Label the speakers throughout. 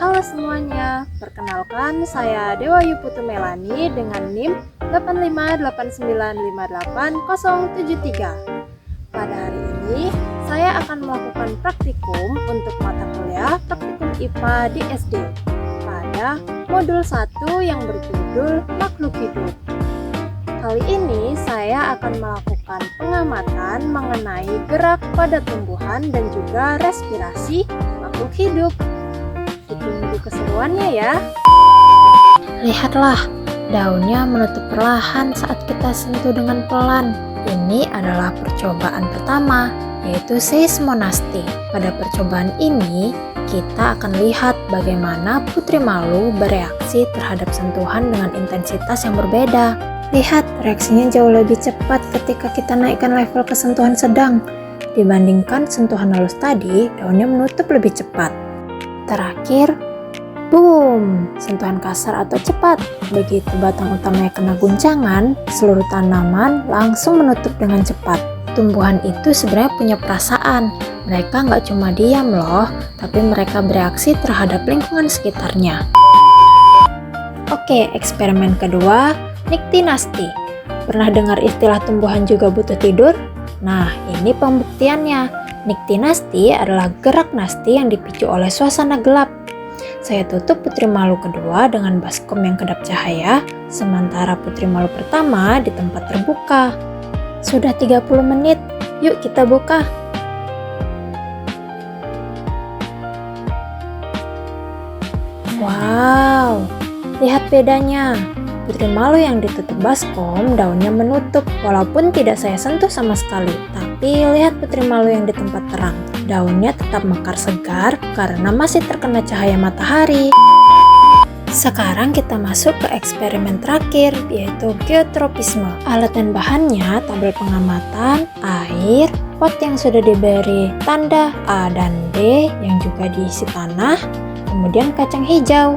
Speaker 1: Halo semuanya, perkenalkan saya Dewa Yuputu Melani dengan NIM 858958073. Pada hari ini, saya akan melakukan praktikum untuk mata kuliah praktikum IPA di SD pada modul 1 yang berjudul Makhluk Hidup. Kali ini saya akan melakukan pengamatan mengenai gerak pada tumbuhan dan juga respirasi makhluk hidup. Ditunggu keseruannya ya.
Speaker 2: Lihatlah, daunnya menutup perlahan saat kita sentuh dengan pelan. Ini adalah percobaan pertama, yaitu seismonasti. Pada percobaan ini, kita akan lihat bagaimana putri malu bereaksi terhadap sentuhan dengan intensitas yang berbeda. Lihat, reaksinya jauh lebih cepat ketika kita naikkan level ke sentuhan sedang. Dibandingkan sentuhan halus tadi, daunnya menutup lebih cepat. Terakhir, boom, sentuhan kasar atau cepat. Begitu batang utamanya kena guncangan, seluruh tanaman langsung menutup dengan cepat. Tumbuhan itu sebenarnya punya perasaan. Mereka nggak cuma diam loh, tapi mereka bereaksi terhadap lingkungan sekitarnya. Oke, eksperimen kedua, niktinasti. Pernah dengar istilah tumbuhan juga butuh tidur? Nah, ini pembuktiannya. Niktinasti adalah gerak nasti yang dipicu oleh suasana gelap. Saya tutup putri malu kedua dengan baskom yang kedap cahaya, sementara putri malu pertama di tempat terbuka. Sudah 30 menit, yuk kita buka. Wow, lihat bedanya. Putri malu yang ditutup baskom, daunnya menutup walaupun tidak saya sentuh sama sekali. Tapi lihat putri malu yang di tempat terang, daunnya tetap mekar segar karena masih terkena cahaya matahari. Sekarang kita masuk ke eksperimen terakhir, yaitu geotropisme. Alat dan bahannya tabel pengamatan, air, pot yang sudah diberi tanda A dan D yang juga diisi tanah, kemudian kacang hijau.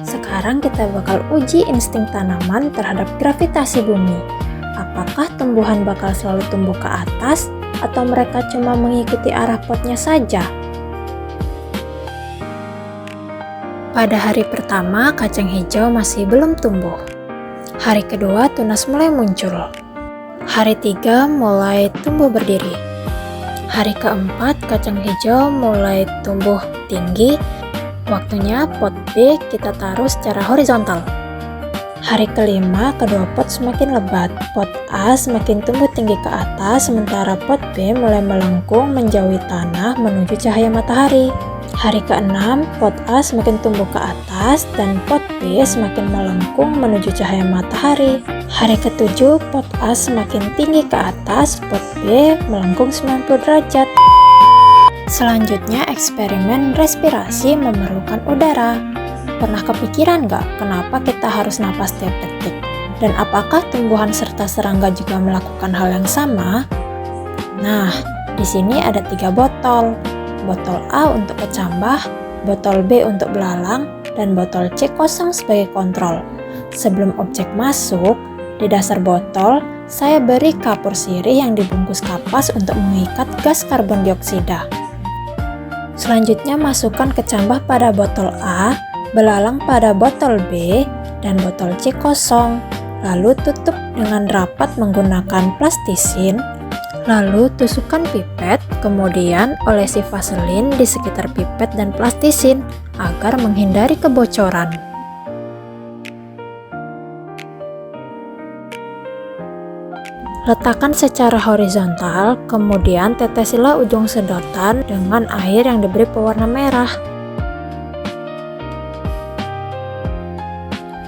Speaker 2: Sekarang kita bakal uji insting tanaman terhadap gravitasi bumi. Apakah tumbuhan bakal selalu tumbuh ke atas atau mereka cuma mengikuti arah potnya saja? Pada hari pertama, kacang hijau masih belum tumbuh. Hari kedua, tunas mulai muncul. Hari tiga mulai tumbuh berdiri. Hari keempat, kacang hijau mulai tumbuh tinggi. Waktunya pot B kita taruh secara horizontal. Hari kelima, kedua pot semakin lebat. Pot A semakin tumbuh tinggi ke atas, sementara pot B mulai melengkung menjauhi tanah menuju cahaya matahari. Hari keenam, pot A semakin tumbuh ke atas dan pot B semakin melengkung menuju cahaya matahari. Hari ketujuh, pot A semakin tinggi ke atas, pot B melengkung 90 derajat. Selanjutnya, eksperimen respirasi memerlukan udara. Pernah kepikiran nggak kenapa kita harus napas tiap detik? Dan apakah tumbuhan serta serangga juga melakukan hal yang sama? Nah, di sini ada 3 botol. Botol A untuk kecambah, botol B untuk belalang, dan botol C kosong sebagai kontrol. Sebelum objek masuk, di dasar botol, saya beri kapur sirih yang dibungkus kapas untuk mengikat gas karbon dioksida. Selanjutnya masukkan kecambah pada botol A, belalang pada botol B, dan botol C kosong. Lalu tutup dengan rapat menggunakan plastisin. Lalu tusukkan pipet, kemudian olesi vaselin di sekitar pipet dan plastisin agar menghindari kebocoran. Letakkan secara horizontal, kemudian tetesilah ujung sedotan dengan air yang diberi pewarna merah.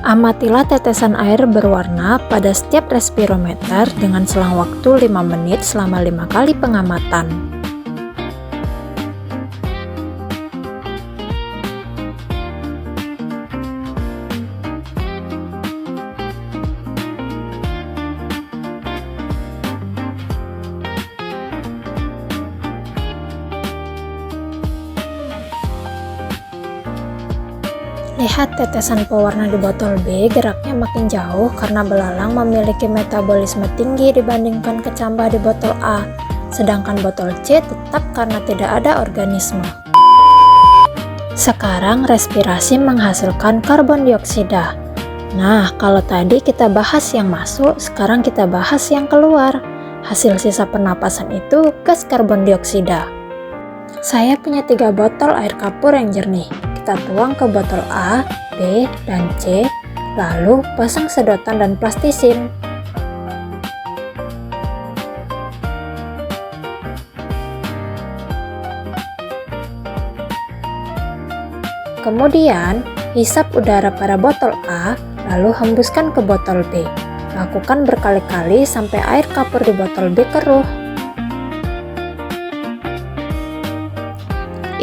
Speaker 2: Amatilah tetesan air berwarna pada setiap respirometer dengan selang waktu 5 menit selama 5 kali pengamatan. Lihat tetesan pewarna di botol B geraknya makin jauh karena belalang memiliki metabolisme tinggi dibandingkan kecambah di botol A, sedangkan botol C tetap karena tidak ada organisme. Sekarang respirasi menghasilkan karbon dioksida. Nah, kalau tadi kita bahas yang masuk, sekarang kita bahas yang keluar. Hasil sisa pernapasan itu gas karbon dioksida. Saya punya 3 botol air kapur yang jernih. Kita tuang ke botol A, B, dan C, lalu pasang sedotan dan plastisin. Kemudian, hisap udara pada botol A, lalu hembuskan ke botol B. Lakukan berkali-kali sampai air kapur di botol B keruh.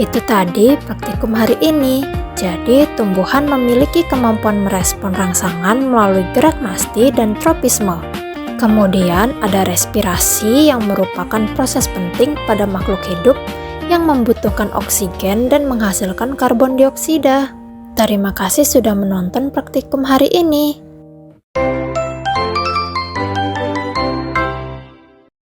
Speaker 2: Itu tadi praktikum hari ini. Jadi, tumbuhan memiliki kemampuan merespon rangsangan melalui gerak nasti dan tropisme. Kemudian, ada respirasi yang merupakan proses penting pada makhluk hidup yang membutuhkan oksigen dan menghasilkan karbon dioksida. Terima kasih sudah menonton praktikum hari ini.